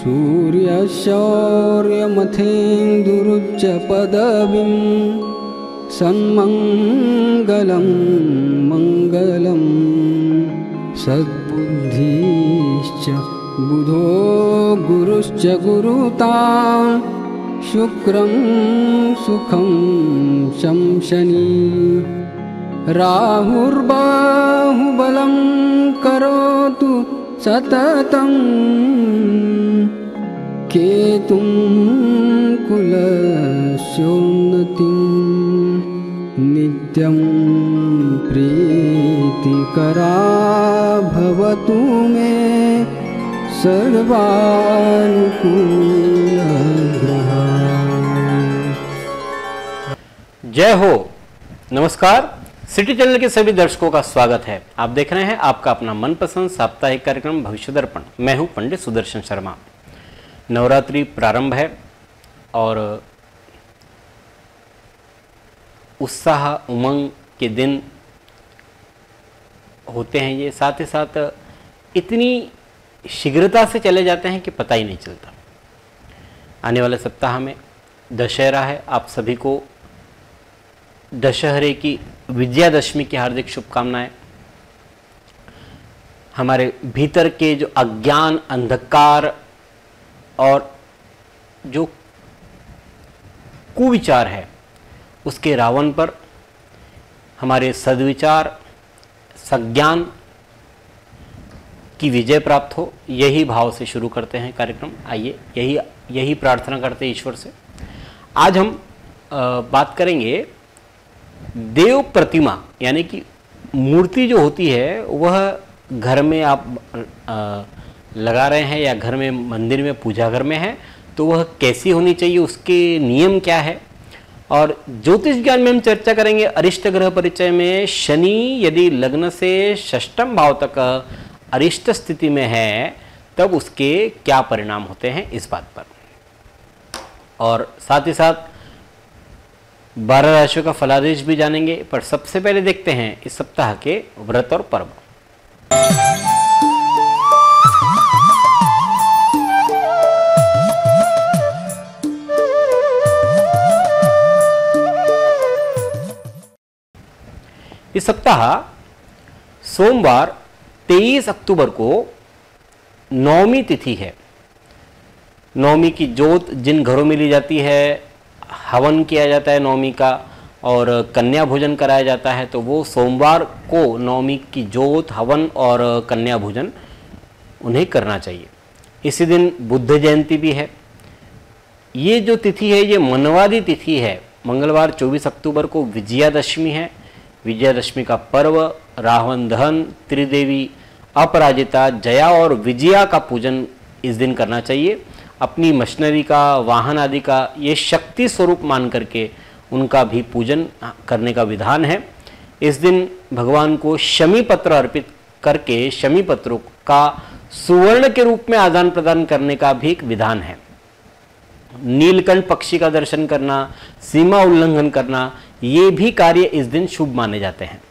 सूर्यशौर्यमथेन्दुरुच्च पदवीं सन्मङ्गलं मङ्गलं सद्बुद्धिश्च बुधो गुरुश्च गुरुतां शुक्रं सुखं शंशनी राहुर्बाहुबलं करोतु सततं केतुं कुलस्योन्नतिं नित्यं प्रीतिकरा भवतु मे सर्वानुकूलग्रहा। जय हो। नमस्कार। सिटी चैनल के सभी दर्शकों का स्वागत है। आप देख रहे हैं आपका अपना मनपसंद साप्ताहिक कार्यक्रम भविष्य दर्पण। मैं हूं पंडित सुदर्शन शर्मा। नवरात्रि प्रारंभ है और उत्साह उमंग के दिन होते हैं ये, साथ ही साथ इतनी शीघ्रता से चले जाते हैं कि पता ही नहीं चलता। आने वाले सप्ताह में दशहरा है। आप सभी को दशहरे की विजयादशमी की हार्दिक शुभकामनाएं। हमारे भीतर के जो अज्ञान, अंधकार और जो कुविचार है उसके रावण पर हमारे सद्विचार, सज्ञान की विजय प्राप्त हो, यही भाव से शुरू करते हैं कार्यक्रम। आइए यही प्रार्थना करते हैं ईश्वर से। आज हम बात करेंगे देव प्रतिमा, यानी कि मूर्ति जो होती है वह घर में आप लगा रहे हैं या घर में मंदिर में पूजा घर में है तो वह कैसी होनी चाहिए, उसके नियम क्या है। और ज्योतिष ज्ञान में हम चर्चा करेंगे अरिष्ट ग्रह परिचय में शनि यदि लग्न से षष्ठम भाव तक अरिष्ट स्थिति में है तब उसके क्या परिणाम होते हैं, इस बात पर। और साथ ही साथ 12 राशियों का फलादेश भी जानेंगे। पर सबसे पहले देखते हैं इस सप्ताह के व्रत और पर्व। इस सप्ताह सोमवार 23 अक्टूबर को नवमी तिथि है। नवमी की जोत जिन घरों में ली जाती है, हवन किया जाता है नवमी का और कन्या भोजन कराया जाता है, तो वो सोमवार को नवमी की जोत, हवन और कन्या भोजन उन्हें करना चाहिए। इसी दिन बुद्ध जयंती भी है। ये जो तिथि है ये मनवादी तिथि है। मंगलवार 24 अक्टूबर को विजयादशमी है। विजयादशमी का पर्व रावण दहन, त्रिदेवी अपराजिता, जया और विजया का पूजन इस दिन करना चाहिए। अपनी मशीनरी का, वाहन आदि का ये शक्ति स्वरूप मान करके उनका भी पूजन करने का विधान है। इस दिन भगवान को शमी पत्र अर्पित करके शमी पत्रों का सुवर्ण के रूप में आदान प्रदान करने का भी एक विधान है। नीलकंठ पक्षी का दर्शन करना, सीमा उल्लंघन करना, ये भी कार्य इस दिन शुभ माने जाते हैं।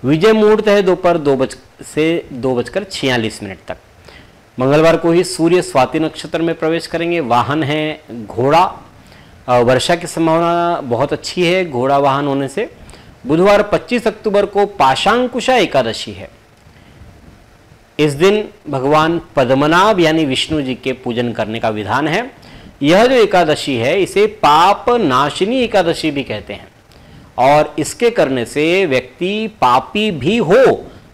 विजय मुहूर्त है दोपहर 2 से 2:46 तक। मंगलवार को ही सूर्य स्वाति नक्षत्र में प्रवेश करेंगे। वाहन है घोड़ा। वर्षा की संभावना बहुत अच्छी है घोड़ा वाहन होने से। बुधवार 25 अक्टूबर को पाशांकुशा एकादशी है। इस दिन भगवान पद्मनाभ यानी विष्णु जी के पूजन करने का विधान है। यह जो एकादशी है इसे पाप नाशिनी एकादशी भी कहते हैं और इसके करने से व्यक्ति पापी भी हो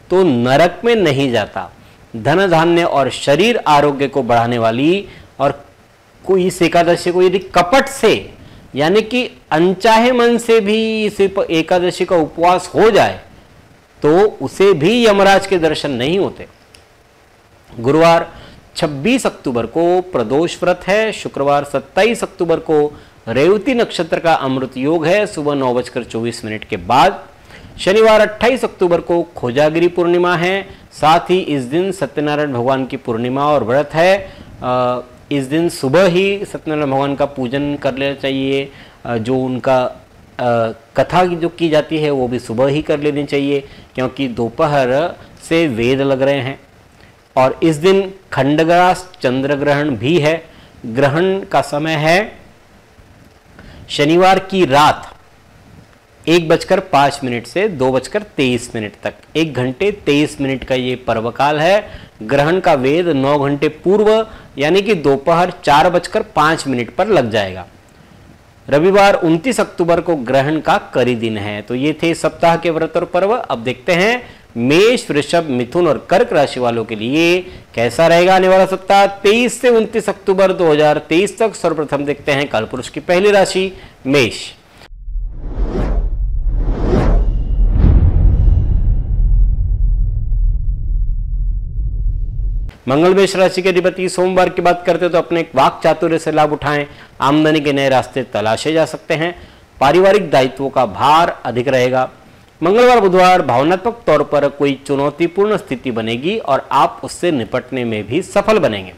तो नरक में नहीं जाता। धन धान्य और शरीर आरोग्य को बढ़ाने वाली और कोई इस एकादशी को यदि कपट से यानी कि अनचाहे मन से भी इस एकादशी का उपवास हो जाए तो उसे भी यमराज के दर्शन नहीं होते। गुरुवार 26 अक्टूबर को प्रदोष व्रत है। शुक्रवार 27 अक्टूबर को रेवती नक्षत्र का अमृत योग है सुबह 9:24 के बाद। शनिवार 28 अक्टूबर को खोजागिरी पूर्णिमा है। साथ ही इस दिन सत्यनारायण भगवान की पूर्णिमा और व्रत है। इस दिन सुबह ही सत्यनारायण भगवान का पूजन कर लेना चाहिए। जो उनका कथा जो की जाती है वो भी सुबह ही कर लेनी चाहिए क्योंकि दोपहर से वेद लग रहे हैं। और इस दिन खंडग्रास चंद्र ग्रहण भी है। ग्रहण का समय है शनिवार की रात 1:05 से 2:23 तक, 1 घंटे 23 मिनट का ये पर्वकाल है। ग्रहण का वेद 9 घंटे पूर्व यानी कि दोपहर 4:05 पर लग जाएगा। रविवार 29 अक्टूबर को ग्रहण का करी दिन है। तो ये थे सप्ताह के व्रत और पर्व। अब देखते हैं मेष, वृषभ, मिथुन और कर्क राशि वालों के लिए कैसा रहेगा आने वाला सप्ताह 23 से 29 अक्टूबर 2023 तक। सर्वप्रथम देखते हैं कालपुरुष की पहली राशि मेष। मंगल मेष राशि के अधिपति सोमवार की बात करते तो अपने वाक चातुर्य से लाभ उठाएं। आमदनी के नए रास्ते तलाशे जा सकते हैं। पारिवारिक दायित्वों का भार अधिक रहेगा। मंगलवार बुधवार भावनात्मक तौर पर कोई चुनौतीपूर्ण स्थिति बनेगी और आप उससे निपटने में भी सफल बनेंगे।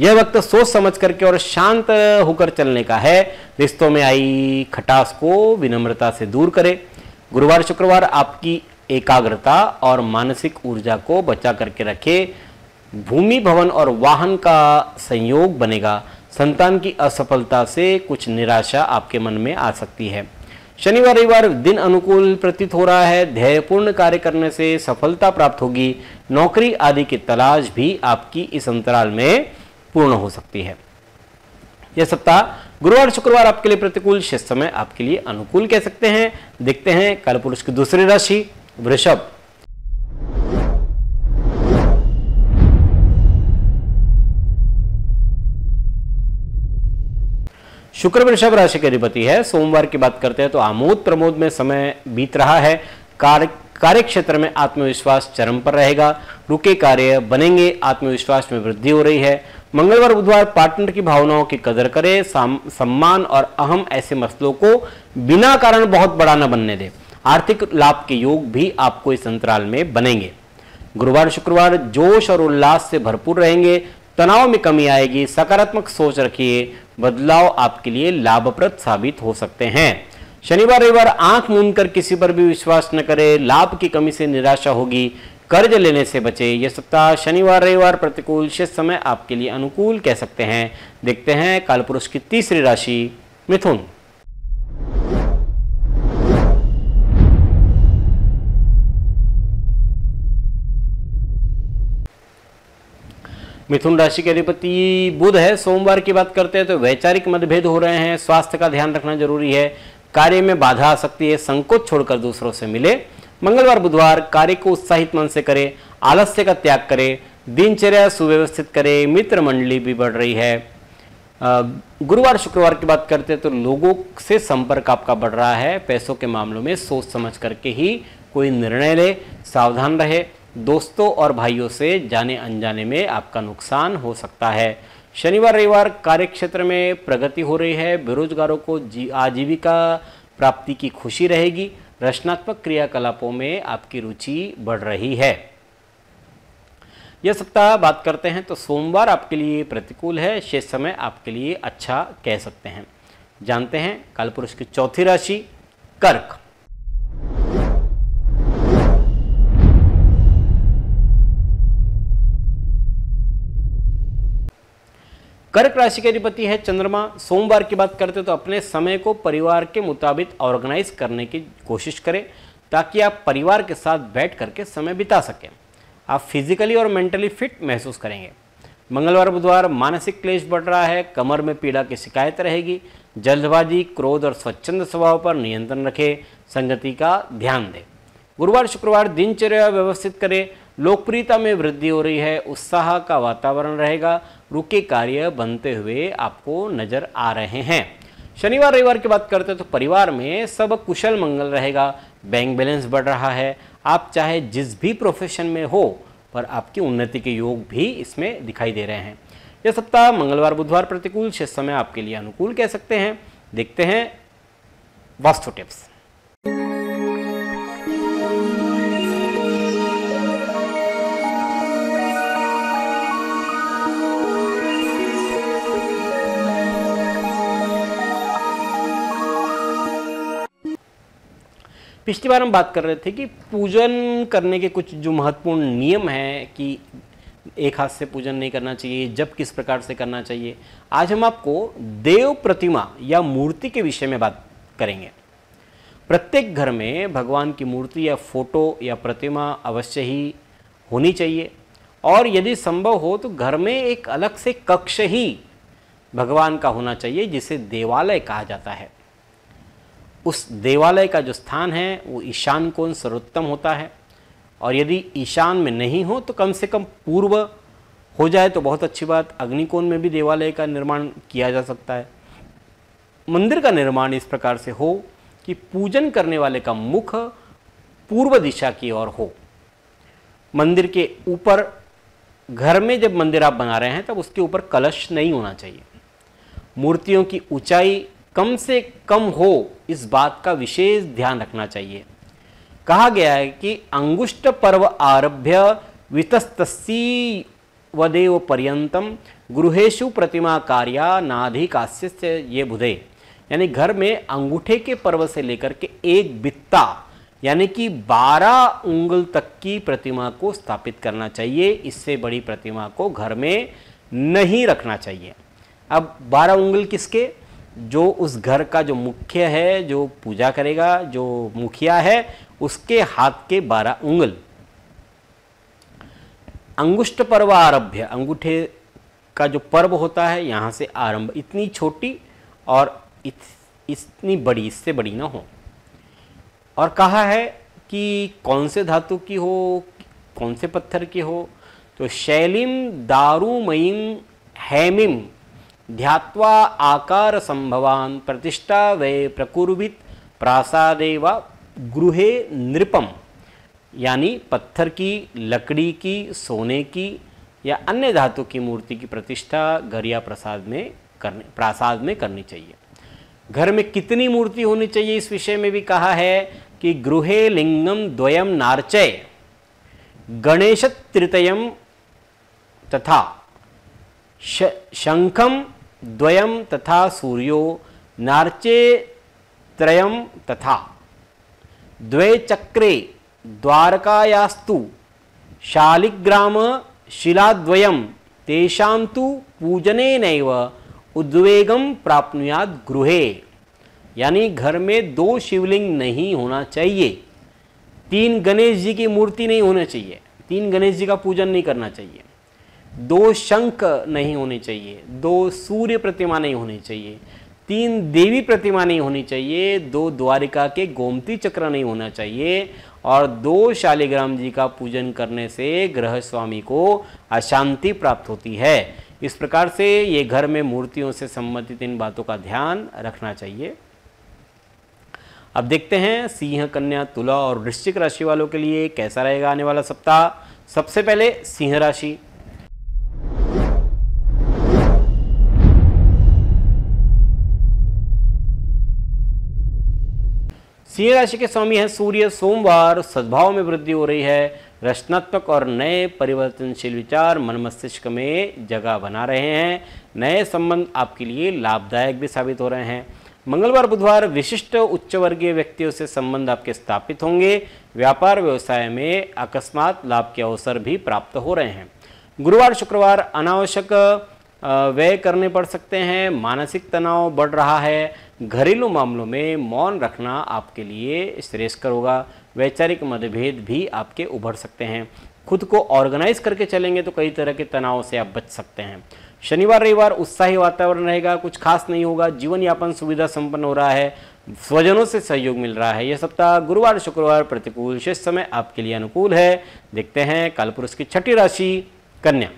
यह वक्त सोच समझ करके और शांत होकर चलने का है। रिश्तों में आई खटास को विनम्रता से दूर करें। गुरुवार शुक्रवार आपकी एकाग्रता और मानसिक ऊर्जा को बचा करके रखें। भूमि, भवन और वाहन का संयोग बनेगा। संतान की असफलता से कुछ निराशा आपके मन में आ सकती है। शनिवार रविवार दिन अनुकूल प्रतीत हो रहा है। धैर्यपूर्ण कार्य करने से सफलता प्राप्त होगी। नौकरी आदि की तलाश भी आपकी इस अंतराल में पूर्ण हो सकती है। यह सप्ताह गुरुवार शुक्रवार आपके लिए प्रतिकूल, शेष समय आपके लिए अनुकूल कह सकते हैं। देखते हैं कालपुरुष की दूसरी राशि वृषभ। शुक्र वृषभ राशि के अधिपति है। सोमवार की बात करते हैं तो आमोद प्रमोद में समय बीत रहा है। कार्य क्षेत्र में आत्मविश्वास चरम पर रहेगा। रुके कार्य बनेंगे। आत्मविश्वास में वृद्धि हो रही है। मंगलवार बुधवार पार्टनर की भावनाओं की कदर करें। सम्मान और अहम ऐसे मसलों को बिना कारण बहुत बड़ा न बनने दें। आर्थिक लाभ के योग भी आपको इस अंतराल में बनेंगे। गुरुवार शुक्रवार जोश और उल्लास से भरपूर रहेंगे। तनाव में कमी आएगी। सकारात्मक सोच रखिए। बदलाव आपके लिए लाभप्रद साबित हो सकते हैं। शनिवार रविवार आंख मूंद कर किसी पर भी विश्वास न करें। लाभ की कमी से निराशा होगी। कर्ज लेने से बचें। यह सप्ताह शनिवार रविवार प्रतिकूल, शेष समय आपके लिए अनुकूल कह सकते हैं। देखते हैं कालपुरुष की तीसरी राशि मिथुन। मिथुन राशि के अधिपति बुध है। सोमवार की बात करते हैं तो वैचारिक मतभेद हो रहे हैं। स्वास्थ्य का ध्यान रखना जरूरी है। कार्य में बाधा आ सकती है। संकोच छोड़कर दूसरों से मिले। मंगलवार बुधवार कार्य को उत्साहित मन से करें। आलस्य का त्याग करें। दिनचर्या सुव्यवस्थित करें। मित्र मंडली भी बढ़ रही है। गुरुवार शुक्रवार की बात करते हैं तो लोगों से संपर्क आपका बढ़ रहा है। पैसों के मामलों में सोच समझ करके ही कोई निर्णय ले। सावधान रहे। दोस्तों और भाइयों से जाने अनजाने में आपका नुकसान हो सकता है। शनिवार रविवार कार्य क्षेत्र में प्रगति हो रही है। बेरोजगारों को आजीविका प्राप्ति की खुशी रहेगी। रचनात्मक क्रियाकलापों में आपकी रुचि बढ़ रही है। यह सप्ताह बात करते हैं तो सोमवार आपके लिए प्रतिकूल है। शेष समय आपके लिए अच्छा कह सकते हैं। जानते हैं कालपुरुष की चौथी राशि कर्क। कर्क राशि के अधिपति है चंद्रमा। सोमवार की बात करते तो अपने समय को परिवार के मुताबिक ऑर्गेनाइज करने की कोशिश करें ताकि आप परिवार के साथ बैठ करके समय बिता सकें। आप फिजिकली और मेंटली फिट महसूस करेंगे। मंगलवार बुधवार मानसिक क्लेश बढ़ रहा है। कमर में पीड़ा की शिकायत रहेगी। जल्दबाजी, क्रोध और स्वच्छंद स्वभाव पर नियंत्रण रखें। संगति का ध्यान दें। गुरुवार शुक्रवार दिनचर्या व्यवस्थित करें। लोकप्रियता में वृद्धि हो रही है। उत्साह का वातावरण रहेगा। रुके कार्य बनते हुए आपको नजर आ रहे हैं। शनिवार रविवार की बात करते हैं तो परिवार में सब कुशल मंगल रहेगा। बैंक बैलेंस बढ़ रहा है। आप चाहे जिस भी प्रोफेशन में हो पर आपकी उन्नति के योग भी इसमें दिखाई दे रहे हैं। यह सप्ताह मंगलवार बुधवार प्रतिकूल, शेष समय आपके लिए अनुकूल कह सकते हैं। देखते हैं वास्तु टिप्स। पिछली बार हम बात कर रहे थे कि पूजन करने के कुछ जो महत्वपूर्ण नियम हैं कि एक हाथ से पूजन नहीं करना चाहिए, जब किस प्रकार से करना चाहिए। आज हम आपको देव प्रतिमा या मूर्ति के विषय में बात करेंगे। प्रत्येक घर में भगवान की मूर्ति या फोटो या प्रतिमा अवश्य ही होनी चाहिए, और यदि संभव हो तो घर में एक अलग से कक्ष ही भगवान का होना चाहिए, जिसे देवालय कहा जाता है। उस देवालय का जो स्थान है वो ईशान कोण सर्वोत्तम होता है, और यदि ईशान में नहीं हो तो कम से कम पूर्व हो जाए तो बहुत अच्छी बात। अग्निकोण में भी देवालय का निर्माण किया जा सकता है। मंदिर का निर्माण इस प्रकार से हो कि पूजन करने वाले का मुख पूर्व दिशा की ओर हो। मंदिर के ऊपर, घर में जब मंदिर आप बना रहे हैं तब उसके ऊपर कलश नहीं होना चाहिए। मूर्तियों की ऊंचाई कम से कम हो, इस बात का विशेष ध्यान रखना चाहिए। कहा गया है कि अंगुष्ठ पर्व आरभ्य वितस्तसी वदेव पर्यंतम गृहेषु प्रतिमा कार्या नाधिकास्य ये बुधे, यानी घर में अंगूठे के पर्व से लेकर के एक बित्ता यानी कि 12 उंगल तक की प्रतिमा को स्थापित करना चाहिए। इससे बड़ी प्रतिमा को घर में नहीं रखना चाहिए। अब 12 उंगल किसके? जो उस घर का जो मुख्य है, जो पूजा करेगा, जो मुखिया है, उसके हाथ के 12 उंगल। अंगुष्ठ पर्व आरभ्य, अंगूठे का जो पर्व होता है यहाँ से आरंभ, इतनी छोटी और इतनी बड़ी, इससे बड़ी ना हो। और कहा है कि कौन से धातु की हो, कौन से पत्थर की हो, तो शैलीम दारुमयीम हैमिम ध्यात्वा आकार संभवान प्रतिष्ठा वे प्रकुर्वित प्रासादे व गृहे नृपम, यानी पत्थर की, लकड़ी की, सोने की या अन्य धातु की मूर्ति की प्रतिष्ठा घर या प्रासाद में करनी चाहिए। घर में कितनी मूर्ति होनी चाहिए इस विषय में भी कहा है कि गृहे लिंगम द्वयम नार्चय गणेश तृतीयम तथा शंखम द्वयम तथा सूर्यो नार्चे त्रयम तथा द्वे चक्रे द्वारकायास्तु शालिग्राम शिलाद्वयम तेषां तु पूजनेनैव उद्वेगम प्राप्नुयात् गृहे, यानी घर में 2 शिवलिंग नहीं होना चाहिए, 3 गणेश जी की मूर्ति नहीं होनी चाहिए, 3 गणेश जी का पूजन नहीं करना चाहिए, 2 शंख नहीं होने चाहिए, 2 सूर्य प्रतिमा नहीं होनी चाहिए, 3 देवी प्रतिमा नहीं होनी चाहिए, 2 द्वारिका के गोमती चक्र नहीं होना चाहिए, और 2 शालिग्राम जी का पूजन करने से गृह स्वामी को अशांति प्राप्त होती है। इस प्रकार से ये घर में मूर्तियों से संबंधित इन बातों का ध्यान रखना चाहिए। अब देखते हैं सिंह, कन्या, तुला और वृश्चिक राशि वालों के लिए कैसा रहेगा आने वाला सप्ताह। सबसे पहले सिंह राशि। सिंह राशि के स्वामी है सूर्य। सोमवार सद्भाव में वृद्धि हो रही है। रचनात्मक और नए परिवर्तनशील विचार मन मस्तिष्क में जगह बना रहे हैं। नए संबंध आपके लिए लाभदायक भी साबित हो रहे हैं। मंगलवार बुधवार विशिष्ट उच्च वर्गीय व्यक्तियों से संबंध आपके स्थापित होंगे। व्यापार व्यवसाय में अकस्मात लाभ के अवसर भी प्राप्त हो रहे हैं। गुरुवार शुक्रवार अनावश्यक व्यय करने पड़ सकते हैं। मानसिक तनाव बढ़ रहा है। घरेलू मामलों में मौन रखना आपके लिए श्रेयस्कर होगा। वैचारिक मतभेद भी आपके उभर सकते हैं। खुद को ऑर्गेनाइज करके चलेंगे तो कई तरह के तनाव से आप बच सकते हैं। शनिवार रविवार उत्साही वातावरण रहेगा। कुछ खास नहीं होगा। जीवन यापन सुविधा संपन्न हो रहा है। स्वजनों से सहयोग मिल रहा है। यह सप्ताह गुरुवार शुक्रवार प्रतिकूल, शेष समय आपके लिए अनुकूल है। देखते हैं कालपुरुष की छठी राशि कन्या।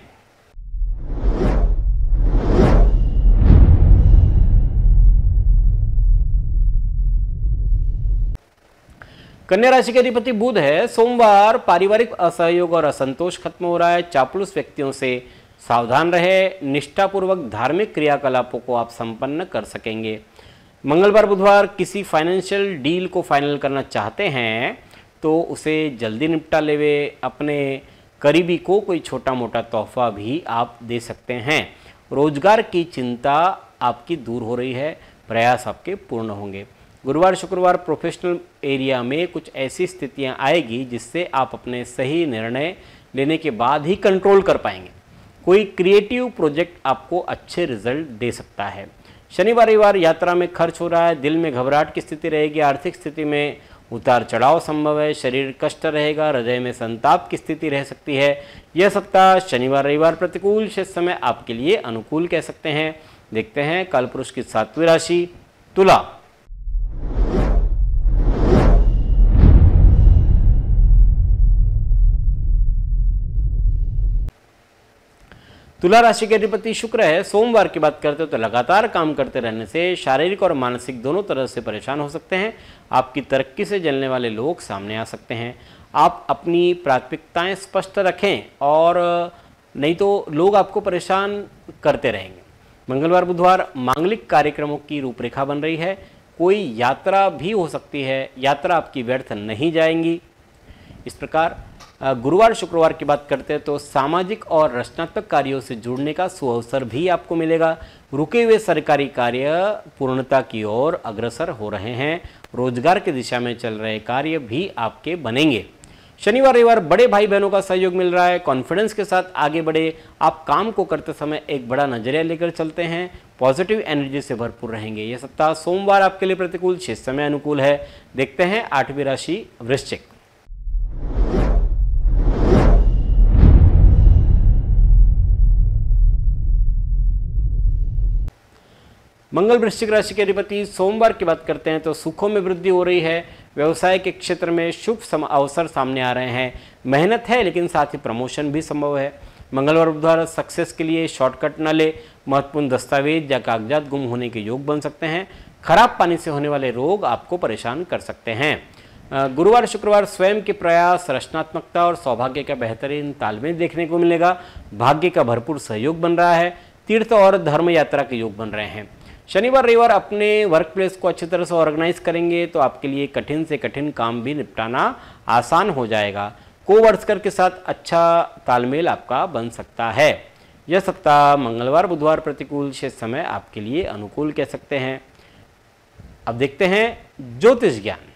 कन्या राशि के अधिपति बुध है। सोमवार पारिवारिक असहयोग और असंतोष खत्म हो रहा है। चापलूस व्यक्तियों से सावधान रहे। निष्ठापूर्वक धार्मिक क्रियाकलापों को आप संपन्न कर सकेंगे। मंगलवार बुधवार किसी फाइनेंशियल डील को फाइनल करना चाहते हैं तो उसे जल्दी निपटा लेवे। अपने करीबी को कोई छोटा मोटा तोहफा भी आप दे सकते हैं। रोजगार की चिंता आपकी दूर हो रही है। प्रयास आपके पूर्ण होंगे। गुरुवार शुक्रवार प्रोफेशनल एरिया में कुछ ऐसी स्थितियां आएगी जिससे आप अपने सही निर्णय लेने के बाद ही कंट्रोल कर पाएंगे। कोई क्रिएटिव प्रोजेक्ट आपको अच्छे रिजल्ट दे सकता है। शनिवार रविवार यात्रा में खर्च हो रहा है, दिल में घबराहट की स्थिति रहेगी, आर्थिक स्थिति में उतार चढ़ाव संभव है, शरीर कष्ट रहेगा, हृदय में संताप की स्थिति रह सकती है। यह सप्ताह शनिवार रविवार प्रतिकूल, शेष समय आपके लिए अनुकूल कह सकते हैं। देखते हैं कालपुरुष की 7वीं राशि तुला। तुला राशि के अधिपति शुक्र है। सोमवार की बात करते हो तो लगातार काम करते रहने से शारीरिक और मानसिक दोनों तरह से परेशान हो सकते हैं। आपकी तरक्की से जलने वाले लोग सामने आ सकते हैं। आप अपनी प्राथमिकताएं स्पष्ट रखें और नहीं तो लोग आपको परेशान करते रहेंगे। मंगलवार बुधवार मांगलिक कार्यक्रमों की रूपरेखा बन रही है। कोई यात्रा भी हो सकती है, यात्रा आपकी व्यर्थ नहीं जाएंगी। इस प्रकार गुरुवार शुक्रवार की बात करते हैं तो सामाजिक और रचनात्मक कार्यों से जुड़ने का सुअवसर भी आपको मिलेगा। रुके हुए सरकारी कार्य पूर्णता की ओर अग्रसर हो रहे हैं। रोजगार की दिशा में चल रहे कार्य भी आपके बनेंगे। शनिवार रविवार बड़े भाई बहनों का सहयोग मिल रहा है। कॉन्फिडेंस के साथ आगे बढ़े। आप काम को करते समय एक बड़ा नजरिया लेकर चलते हैं। पॉजिटिव एनर्जी से भरपूर रहेंगे। यह सप्ताह सोमवार आपके लिए प्रतिकूल, शेष समय अनुकूल है। देखते हैं 8वीं राशि वृश्चिक। मंगल वृश्चिक राशि के अधिपति। सोमवार की बात करते हैं तो सुखों में वृद्धि हो रही है। व्यवसाय के क्षेत्र में शुभ अवसर सामने आ रहे हैं। मेहनत है लेकिन साथ ही प्रमोशन भी संभव है। मंगलवार बुधवार सक्सेस के लिए शॉर्टकट न ले। महत्वपूर्ण दस्तावेज या कागजात गुम होने के योग बन सकते हैं। खराब पानी से होने वाले रोग आपको परेशान कर सकते हैं। गुरुवार शुक्रवार स्वयं के प्रयास, रचनात्मकता और सौभाग्य का बेहतरीन तालमेल देखने को मिलेगा। भाग्य का भरपूर सहयोग बन रहा है। तीर्थ और धर्म यात्रा के योग बन रहे हैं। शनिवार रविवार अपने वर्क प्लेस को अच्छी तरह से ऑर्गेनाइज करेंगे तो आपके लिए कठिन से कठिन काम भी निपटाना आसान हो जाएगा। कोवर्कर के साथ अच्छा तालमेल आपका बन सकता है। यह सप्ताह मंगलवार बुधवार प्रतिकूल, शेष समय आपके लिए अनुकूल कह सकते हैं। अब देखते हैं ज्योतिष ज्ञान।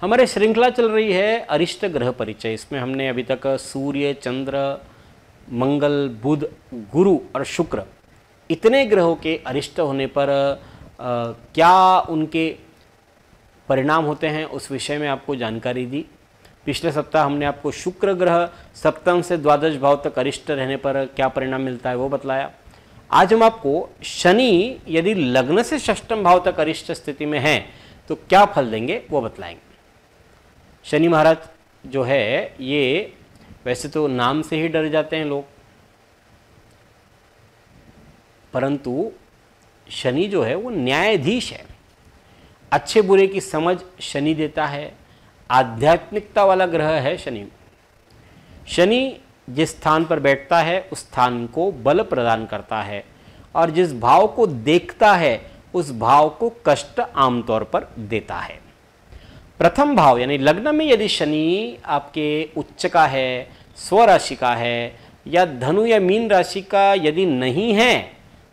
हमारे श्रृंखला चल रही है अरिष्ट ग्रह परिचय। इसमें हमने अभी तक सूर्य, चंद्र, मंगल, बुध, गुरु और शुक्र इतने ग्रहों के अरिष्ट होने पर क्या उनके परिणाम होते हैं उस विषय में आपको जानकारी दी। पिछले सप्ताह हमने आपको शुक्र ग्रह सप्तम से द्वादश भाव तक अरिष्ट रहने पर क्या परिणाम मिलता है वो बतलाया। आज हम आपको शनि यदि लग्न से षष्ठम भाव तक अरिष्ट स्थिति में है तो क्या फल देंगे वो बतलाएंगे। शनि महाराज जो है ये वैसे तो नाम से ही डर जाते हैं लोग, परंतु शनि जो है वो न्यायाधीश है। अच्छे बुरे की समझ शनि देता है। आध्यात्मिकता वाला ग्रह है शनि। शनि जिस स्थान पर बैठता है उस स्थान को बल प्रदान करता है और जिस भाव को देखता है उस भाव को कष्ट आमतौर पर देता है। प्रथम भाव यानी लग्न में यदि शनि आपके उच्च का है, स्वराशि का है या धनु या मीन राशि का यदि नहीं है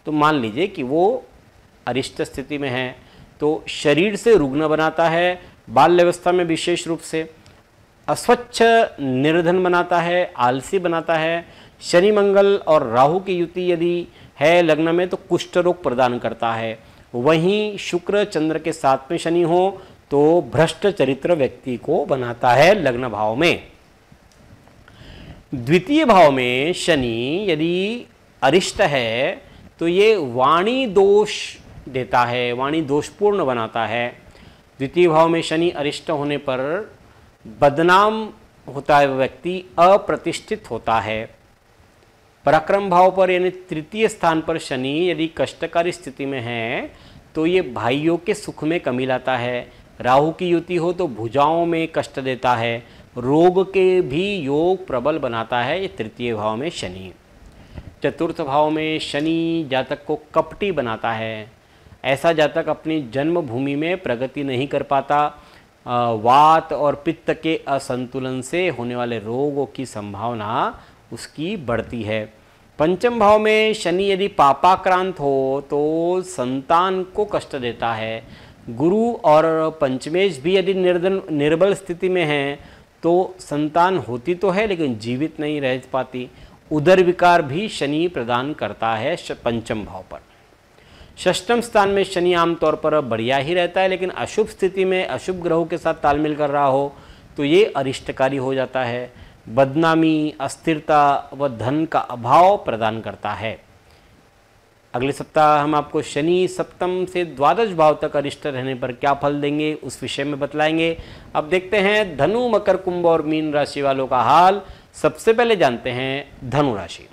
तो मान लीजिए कि वो अरिष्ट स्थिति में है तो शरीर से रुग्ण बनाता है। बाल्यावस्था में विशेष रूप से अस्वच्छ निर्धन बनाता है, आलसी बनाता है। शनि मंगल और राहु की युति यदि है लग्न में तो कुष्ठ रोग प्रदान करता है। वहीं शुक्र चंद्र के साथ में शनि हो तो भ्रष्ट चरित्र व्यक्ति को बनाता है लग्न भाव में। द्वितीय भाव में शनि यदि अरिष्ट है तो ये वाणी दोष देता है, वाणी दोषपूर्ण बनाता है। द्वितीय भाव में शनि अरिष्ट होने पर बदनाम होता है, व्यक्ति अप्रतिष्ठित होता है। पराक्रम भाव पर यानी तृतीय स्थान पर शनि यदि कष्टकारी स्थिति में है तो ये भाइयों के सुख में कमी लाता है। राहु की युति हो तो भुजाओं में कष्ट देता है। रोग के भी योग प्रबल बनाता है ये तृतीय भाव में शनि। चतुर्थ भाव में शनि जातक को कपटी बनाता है। ऐसा जातक अपनी जन्मभूमि में प्रगति नहीं कर पाता। वात और पित्त के असंतुलन से होने वाले रोगों की संभावना उसकी बढ़ती है। पंचम भाव में शनि यदि पापाक्रांत हो तो संतान को कष्ट देता है। गुरु और पंचमेश भी यदि निर्बल स्थिति में हैं तो संतान होती तो है लेकिन जीवित नहीं रह पाती। उदर विकार भी शनि प्रदान करता है पंचम भाव पर। षष्ठम स्थान में शनि आमतौर पर बढ़िया ही रहता है, लेकिन अशुभ स्थिति में अशुभ ग्रहों के साथ तालमेल कर रहा हो तो ये अरिष्टकारी हो जाता है। बदनामी, अस्थिरता व धन का अभाव प्रदान करता है। अगले सप्ताह हम आपको शनि सप्तम से द्वादश भाव तक अरिष्ट रहने पर क्या फल देंगे उस विषय में बतलाएंगे। अब देखते हैं धनु, मकर, कुंभ और मीन राशि वालों का हाल। सबसे पहले जानते हैं धनु राशि।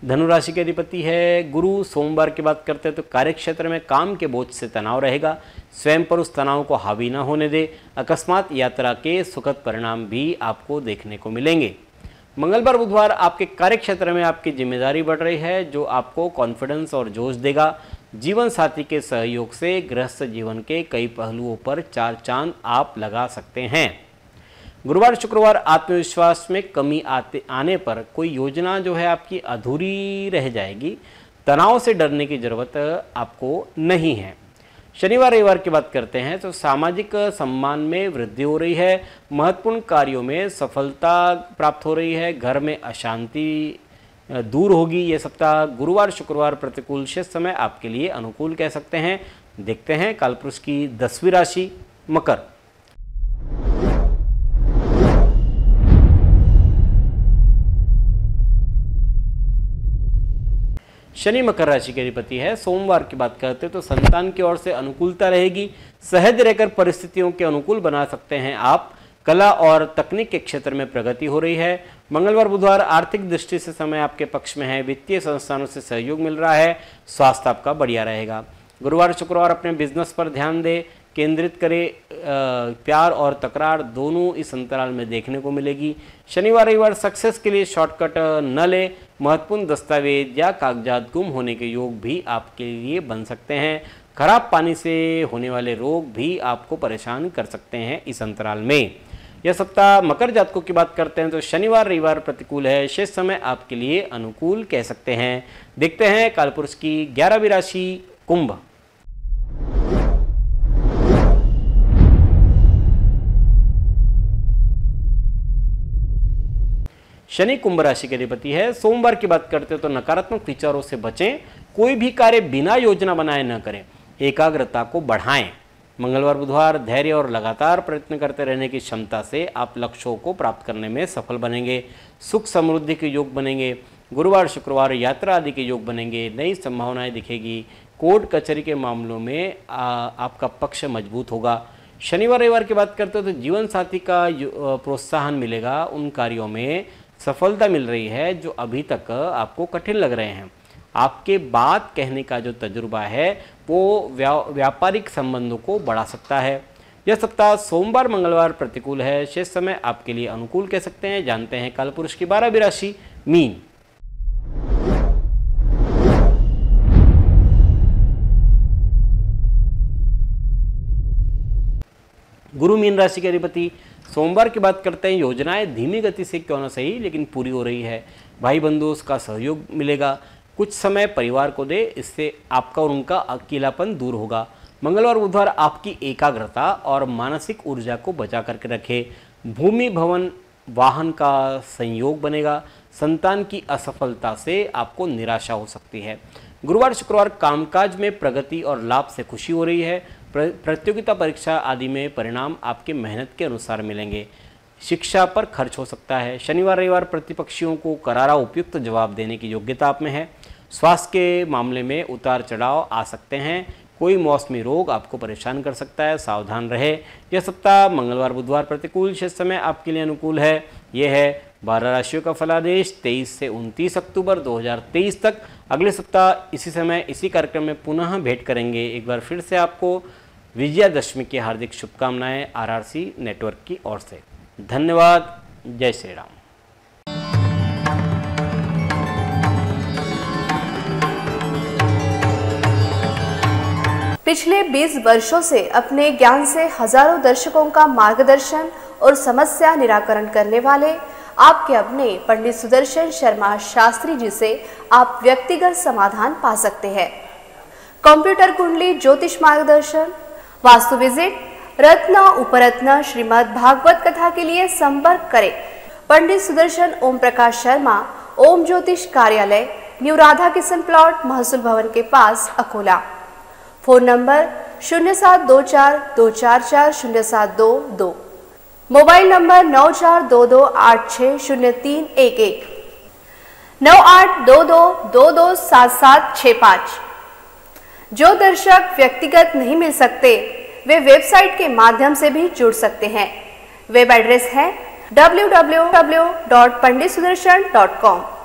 धनु राशि के अधिपति है गुरु। सोमवार की बात करते हैं तो कार्यक्षेत्र में काम के बोझ से तनाव रहेगा। स्वयं पर उस तनाव को हावी न होने दे। अकस्मात यात्रा के सुखद परिणाम भी आपको देखने को मिलेंगे। मंगलवार बुधवार आपके कार्यक्षेत्र में आपकी जिम्मेदारी बढ़ रही है जो आपको कॉन्फिडेंस और जोश देगा। जीवन साथी के सहयोग से गृहस्थ जीवन के कई पहलुओं पर चार चांद आप लगा सकते हैं। गुरुवार शुक्रवार आत्मविश्वास में कमी आने पर कोई योजना जो है आपकी अधूरी रह जाएगी। तनाव से डरने की जरूरत आपको नहीं है। शनिवार रविवार की बात करते हैं तो सामाजिक सम्मान में वृद्धि हो रही है। महत्वपूर्ण कार्यों में सफलता प्राप्त हो रही है। घर में अशांति दूर होगी। ये सप्ताह गुरुवार शुक्रवार प्रतिकूल शेष समय आपके लिए अनुकूल कह सकते हैं। देखते हैं कालपुरुष की 10वीं राशि मकर। शनि मकर राशि के अधिपति है। सोमवार की बात करते हैं तो संतान की ओर से अनुकूलता रहेगी। सहज रहकर परिस्थितियों के अनुकूल बना सकते हैं आप। कला और तकनीक के क्षेत्र में प्रगति हो रही है। मंगलवार बुधवार आर्थिक दृष्टि से समय आपके पक्ष में है। वित्तीय संस्थानों से सहयोग मिल रहा है। स्वास्थ्य आपका बढ़िया रहेगा। गुरुवार शुक्रवार अपने बिजनेस पर ध्यान दे केंद्रित करें। प्यार और तकरार दोनों इस अंतराल में देखने को मिलेगी। शनिवार रविवार सक्सेस के लिए शॉर्टकट न ले। महत्वपूर्ण दस्तावेज या कागजात गुम होने के योग भी आपके लिए बन सकते हैं। खराब पानी से होने वाले रोग भी आपको परेशान कर सकते हैं इस अंतराल में। यह सप्ताह मकर जातकों की बात करते हैं तो शनिवार रविवार प्रतिकूल है। शेष समय आपके लिए अनुकूल कह सकते हैं। देखते हैं कालपुरुष की 11वीं राशि कुंभ। शनि कुंभ राशि के अधिपति है। सोमवार की बात करते हैं तो नकारात्मक विचारों से बचें। कोई भी कार्य बिना योजना बनाए न करें। एकाग्रता को बढ़ाएं। मंगलवार बुधवार धैर्य और लगातार प्रयत्न करते रहने की क्षमता से आप लक्ष्यों को प्राप्त करने में सफल बनेंगे। सुख समृद्धि के योग बनेंगे। गुरुवार शुक्रवार यात्रा आदि के योग बनेंगे। नई संभावनाएं दिखेगी। कोर्ट कचहरी के मामलों में आपका पक्ष मजबूत होगा। शनिवार रविवार की बात करते हो तो जीवन साथी का प्रोत्साहन मिलेगा। उन कार्यों में सफलता मिल रही है जो अभी तक आपको कठिन लग रहे हैं। आपके बात कहने का जो तजुर्बा है वो व्यापारिक संबंधों को बढ़ा सकता है। यह सप्ताह सोमवार मंगलवार प्रतिकूल है। शेष समय आपके लिए अनुकूल कह सकते हैं। जानते हैं कालपुरुष की 12वीं राशि मीन। गुरु मीन राशि के अधिपति। सोमवार की बात करते हैं योजनाएं धीमी गति से क्यों न सही लेकिन पूरी हो रही है। भाई बंधुओं का सहयोग मिलेगा। कुछ समय परिवार को दे, इससे आपका और उनका अकेलापन दूर होगा। मंगलवार बुधवार आपकी एकाग्रता और मानसिक ऊर्जा को बचा करके रखे। भूमि भवन वाहन का संयोग बनेगा। संतान की असफलता से आपको निराशा हो सकती है। गुरुवार शुक्रवार कामकाज में प्रगति और लाभ से खुशी हो रही है। प्रतियोगिता परीक्षा आदि में परिणाम आपके मेहनत के अनुसार मिलेंगे। शिक्षा पर खर्च हो सकता है। शनिवार रविवार प्रतिपक्षियों को करारा उपयुक्त जवाब देने की योग्यता आप में है। स्वास्थ्य के मामले में उतार चढ़ाव आ सकते हैं। कोई मौसमी रोग आपको परेशान कर सकता है, सावधान रहे। यह सप्ताह मंगलवार बुधवार प्रतिकूल शेष समय आपके लिए अनुकूल है। यह है 12 राशियों का फलादेश 23 से 29 अक्टूबर 2023 तक। अगले सप्ताह इसी समय इसी कार्यक्रम में पुनः भेंट करेंगे। एक बार फिर से आपको विजयादशमी की हार्दिक शुभकामनाएं RRC नेटवर्क की ओर से। धन्यवाद। जय श्री राम। पिछले 20 वर्षों से अपने ज्ञान से हजारों दर्शकों का मार्गदर्शन और समस्या निराकरण करने वाले आपके अपने पंडित सुदर्शन शर्मा शास्त्री जी से आप व्यक्तिगत समाधान पा सकते हैं। कंप्यूटर कुंडली ज्योतिष मार्गदर्शन, वास्तु विजिट, रत्न उपरत्न श्रीमद् भागवत कथा के लिए संपर्क करें पंडित सुदर्शन ओम प्रकाश शर्मा, ओम ज्योतिष कार्यालय, न्यू राधा किशन प्लॉट, महसूल भवन के पास, Akola. Phone number 0724244072, mobile number 9422860311, 9822227765। जो दर्शक व्यक्तिगत नहीं मिल सकते वे वेबसाइट के माध्यम से भी जुड़ सकते हैं। वेब एड्रेस है www.panditsudarshan.com।